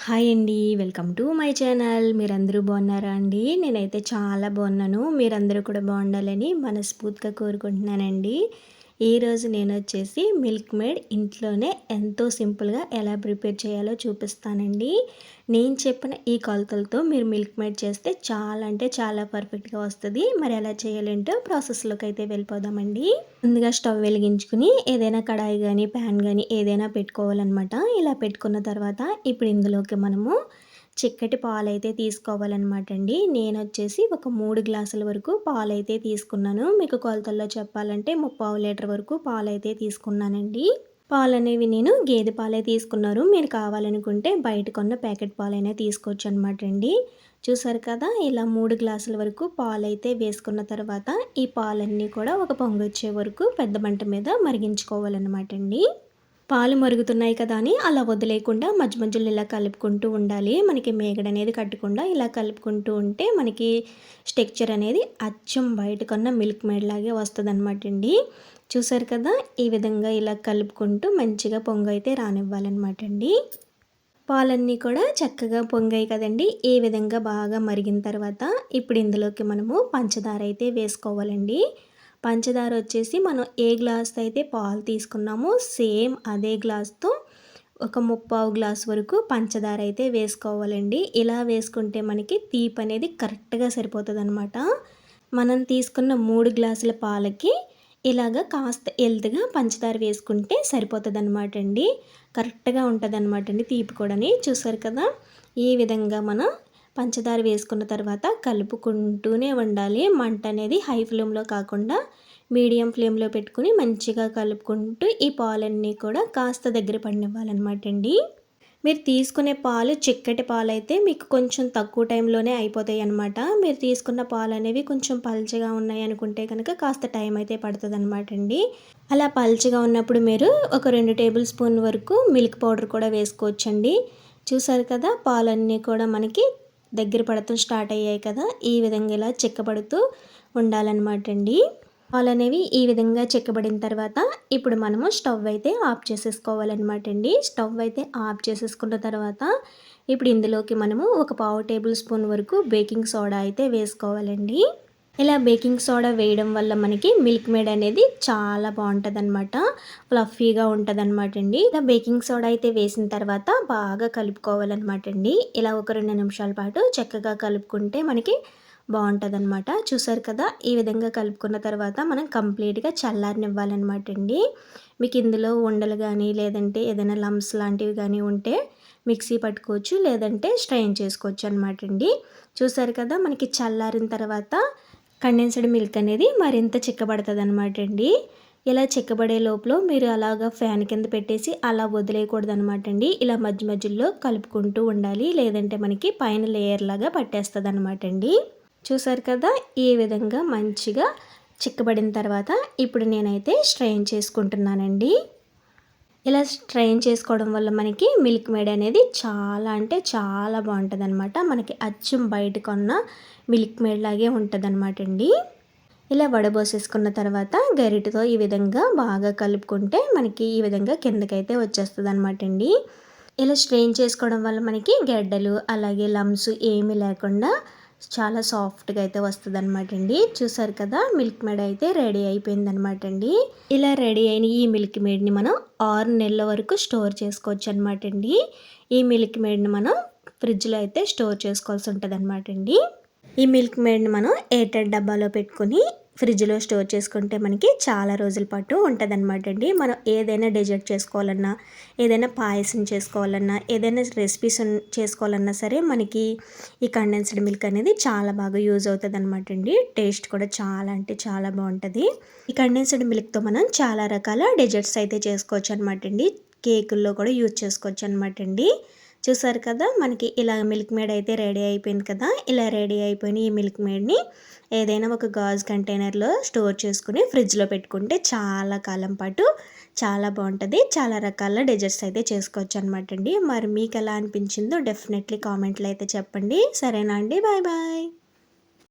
Hi అండి. Welcome to my channel. మీరందరూ బాగున్నారా అండి? నేనైతే చాలా బాగున్నాను. మీరందరూ కూడా బాగుండాలని మనస్ఫూర్తిగా కోరుకుంటున్నానండి. ఈరోజు నేనొచ్చేసి మిల్క్ మేడ్ ఇంట్లోనే ఎంతో సింపుల్‌గా ఎలా ప్రిపేర్ చేయాలో చూపిస్తానండి. నేను చెప్పిన ఈ కొలతలతో మీరు మిల్క్ మేడ్ చేస్తే చాలా అంటే చాలా పర్ఫెక్ట్‌గా వస్తది. మరి ఎలా చేయాలేంటో ప్రాసెస్‌లోకైతే వెళ్ళిపోదామండి. ముందుగా స్టవ్ వెలిగించుకుని ఏదైనా కడాయి గానీ, ప్యాన్ గానీ ఏదైనా పెట్టుకోవాలనమాట. ఇలా పెట్టుకున్న తర్వాత ఇప్పుడు ఇందులోకి మనము చిక్కటి పాలైతే తీసుకోవాలనమాట అండి. నేనొచ్చేసి ఒక 3 గ్లాసుల వరకు పాలైతే తీసుకున్నాను. మీకు కొలతల్లో చెప్పాలంటే 3/4 లీటర్ వరకు పాలైతే తీసుకున్నానండి. పాలనేవి నేను గేదె పాలే తీసుకున్నారు. మీరు కావాలనుకుంటే బయట కొన్న ప్యాకెట్ పాలైనా తీసుకోవచ్చనమాట అండి. చూసారు కదా! ఇలా 3 గ్లాసుల వరకు పాలైతే వేసుకున్న తర్వాత ఈ పాలన్నీ కూడా ఒక పొంగొచ్చే వరకు పెద్ద మంట మీద మరిగించుకోవాలనమాట అండి. పాలు మరుగుతున్నాయి కదా అని అలా వదిలేయకుండా మధ్య మధ్యలో ఇలా కలుపుకుంటూ ఉండాలి. మనకి మేగడనేది కట్టకుండా ఇలా కలుపుకుంటూ ఉంటే మనకి స్టెక్చర్ అనేది అచ్చం బయట కన్నా మిల్క్ మేడ్ లాగే వస్తదనమాట అండి. చూసారు కదా! ఈ విధంగా ఇలా కలుపుకుంటూ మంచిగా పొంగైతే రానివ్వాలనమాట అండి. పాలన్నీ కూడా చక్కగా పొంగాయి కదండీ! ఈ విధంగా బాగా మరిగిన తర్వాత ఇప్పుడు ఇందులోకి మనము పంచదార అయితే వేసుకోవాలండి. పంచదార వచ్చేసి మనం ఏ గ్లాస్‌తో అయితే పాలు తీసుకున్నామో సేమ్ అదే గ్లాస్‌తో ఒక 3/4 గ్లాస్ వరకు పంచదార అయితే వేసుకోవాలండి. ఇలా వేసుకుంటే మనకి తీపనేది కరెక్ట్‌గా సరిపోతదనమాట. మనం తీసుకున్న 3 గ్లాసుల పాలకి ఇలాగ కాస్త ఎల్తుగా పంచదార వేసుకుంటే సరిపోతదనమాట అండి. కరెక్ట్‌గా ఉంటదనమాట అండి తీపి కూడాని. చూసారు కదా! ఈ విధంగా మనం పంచదార వేసుకున్న తర్వాత కలుపుకుంటూనే ఉండాలి. మంట అనేది హై ఫ్లేమ్‌లో కాకుండా మీడియం ఫ్లేమ్‌లో పెట్టుకొని మంచిగా కలుపుకుంటూ ఈ పాలన్నీ కూడా కాస్త దగ్గర పడనివ్వాలనమాట అండి. మీరు తీసుకునే పాలు చిక్కటి పాలైతే మీకు కొంచెం తక్కువ టైంలోనే అయిపోతాయన్నమాట. మీరు తీసుకున్న పాలనేవి కొంచెం పల్చగా ఉన్నాయనుకుంటే కనుక కాస్త టైం అయితే పడతదనమాట అండి. అలా పల్చగా ఉన్నప్పుడు మీరు ఒక 2 టేబుల్ స్పూన్ వరకు మిల్క్ పౌడర్ కూడా వేసుకోవచ్చండి. చూసారు కదా! పాలన్నీ కూడా మనకి దగ్గర పడటం స్టార్ట్ అయ్యాయి కదా! ఈ విధంగా ఇలా చిక్కబడుతూ ఉండాలనమాట అండి. పాలనేవి ఈ విధంగా చిక్కబడిన తర్వాత ఇప్పుడు మనము స్టవ్ అయితే ఆఫ్ చేసేసుకోవాలన్నమాట అండి. స్టవ్ అయితే ఆఫ్ చేసేసుకున్న తర్వాత ఇప్పుడు ఇందులోకి మనము ఒక పావు టేబుల్ స్పూన్ వరకు బేకింగ్ సోడా అయితే వేసుకోవాలండి. ఇలా బేకింగ్ సోడా వేయడం వల్ల మనకి మిల్క్ మేడ్ అనేది చాలా బాగుంటుందన్నమాట. ఫ్లఫీగా ఉంటుందన్నమాట అండి. ఇలా బేకింగ్ సోడా అయితే వేసిన తర్వాత బాగా కలుపుకోవాలన్నమాట అండి. ఇలా ఒక 2 నిమిషాల పాటు చక్కగా కలుపుకుంటే మనకి బాగుంటుందన్నమాట. చూసారు కదా! ఈ విధంగా కలుపుకున్న తర్వాత మనం కంప్లీట్‌గా చల్లారనివ్వాలన్నమాట అండి. మీకు ఇందులో ఉండలు కానీ లేదంటే ఏదైనా లంప్స్ లాంటివి కానీ ఉంటే మిక్సీ పట్టుకోవచ్చు. లేదంటే స్ట్రెయిన్ చేసుకోవచ్చు అనమాట అండి. చూసారు కదా! మనకి చల్లారిన తర్వాత కండెన్స్డ్ మిల్క్ అనేది మరింత చిక్కబడతదనమాట అండి. ఇలా చిక్కబడే లోపల మీరు అలాగా ఫ్యాన్ కింద పెట్టేసి అలా వదిలేయకూడదనమాట అండి. ఇలా మధ్య మధ్యలో కలుపుకుంటూ ఉండాలి. లేదంటే మనకి పైన లేయర్ లాగా పట్టేస్తదనమాట అండి. చూసారు కదా! ఈ విధంగా మంచిగా చిక్కబడిన తర్వాత ఇప్పుడు నేనైతే స్ట్రెయిన్ చేసుకుంటున్నానండి. ఇలా స్ట్రెయిన్ చేసుకోవడం వల్ల మనకి మిల్క్ మేడ్ అనేది చాలా అంటే చాలా బాగుంటుందన్నమాట. మనకి అచ్చం బయట కొన్న మిల్క్ మేడ్ లాగే ఉంటుందన్నమాట అండి. ఇలా వడబోసేసుకున్న తర్వాత గరిటెతో ఈ విధంగా బాగా కలుపుకుంటే మనకి ఈ విధంగా కిందకైతే వచ్చేస్తదన్నమాట అండి. ఇలా స్ట్రెయిన్ చేసుకోవడం వల్ల మనకి గెడ్డలు అలాగే లంప్స్ ఏమీ లేకుండా చాలా సాఫ్ట్‌గా అయితే వస్తదనమాట అండి. చూసారు కదా! మిల్క్ మేడ్ అయితే రెడీ అయిపోయిందనమాట అండి. ఇలా రెడీ అయిన ఈ మిల్క్ మేడ్‌ని మనం 6 నెలల వరకు స్టోర్ చేసుకోవచ్చనమాట అండి. ఈ మిల్క్ మేడ్‌ని మనం ఫ్రిడ్జ్‌లో అయితే స్టోర్ చేసుకోవాల్సి ఉంటదనమాట అండి. ఈ మిల్క్ మేడ్‌ని మనం ఎయిర్‌టైట్ డబ్బాలో పెట్టుకొని ఫ్రిడ్జ్‌లో స్టోర్ చేసుకుంటే మనకి చాలా రోజుల పాటు ఉంటదనమాట అండి. మనం ఏదైనా డెజర్ట్ చేసుకోవాలన్నా, ఏదైనా పాయసం చేసుకోవాలన్నా, ఏదైనా రెసిపీస్ చేసుకోవాలన్నా సరే మనకి ఈ కండెన్స్డ్ మిల్క్ అనేది చాలా బాగా యూజ్ అవుతదనమాట అండి. టేస్ట్ కూడా చాలా అంటే చాలా బాగుంటది. ఈ కండెన్స్డ్ మిల్క్‌తో మనం చాలా రకాల డెజర్ట్స్ అయితే చేసుకోవచ్చనమాట అండి. కేకుల్లో కూడా యూజ్ చేసుకోవచ్చనమాట అండి. చూసారు కదా! మనకి ఇలా మిల్క్ మేడ్ అయితే రెడీ అయిపోయింది కదా! ఇలా రెడీ అయిపోయిన ఈ మిల్క్ మేడ్‌ని ఏదైనా ఒక గాజు కంటైనర్‌లో స్టోర్ చేసుకొని ఫ్రిడ్జ్‌లో పెట్టుకుంటే చాలా కాలం పాటు చాలా బాగుంటది. చాలా రకాల డెజర్ట్స్ అయితే చేసుకోవచ్చనమాట అండి. మరి మీకెలా అనిపించిందో డెఫినెట్‌లీ కామెంట్‌లో అయితే చెప్పండి. సరేనా అండి? Bye bye.